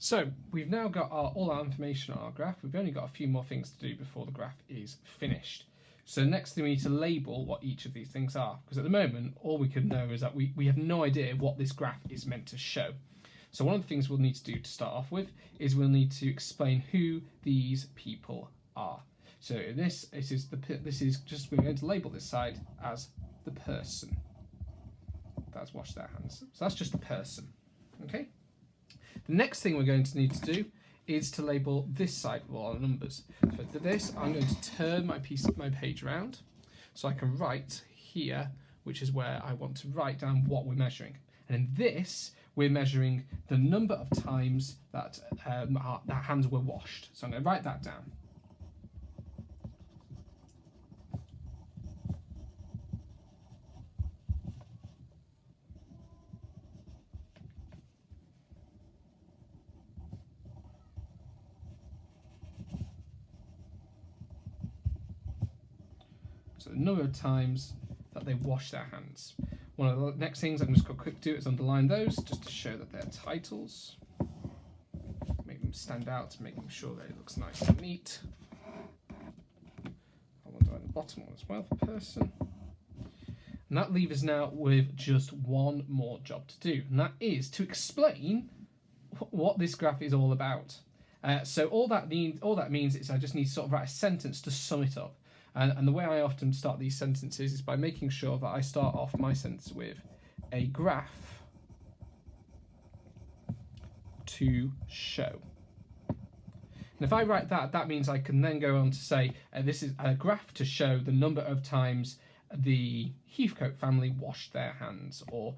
So we've now got all our information on our graph. We've only got a few more things to do before the graph is finished. So next thing we need to label what each of these things are, because at the moment all we can know is that we have no idea what this graph is meant to show. So one of the things we'll need to do to start off with is we'll need to explain who these people are. So in this is just, we're going to label this side as the person that's washed their hands. So that's just the person. Okay. The next thing we're going to need to do is to label this side with all our numbers. So for this, I'm going to turn my page around so I can write here, which is where I want to write down what we're measuring. And in this, we're measuring the number of times that that hands were washed. So I'm going to write that down. So the number of times that they wash their hands. One of the next things I'm just going to quick do is underline those just to show that they're titles. Make them stand out, making sure that it looks nice and neat. I'll underline the bottom one as well for person. And that leaves us now with just one more job to do, and that is to explain what this graph is all about. So all that means is I just need to sort of write a sentence to sum it up. And the way I often start these sentences is by making sure that I start off my sentence with a graph to show. And if I write that, that means I can then go on to say this is a graph to show the number of times the Heathcote family washed their hands, or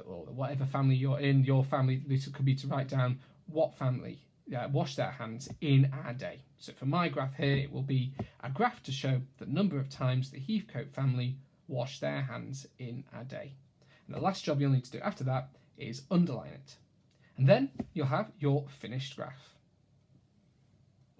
whatever family you're in, your family. This could be to write down what family wash their hands in a day. So for my graph here, it will be a graph to show the number of times the Heathcote family wash their hands in a day. And the last job you'll need to do after that is underline it. And then you'll have your finished graph.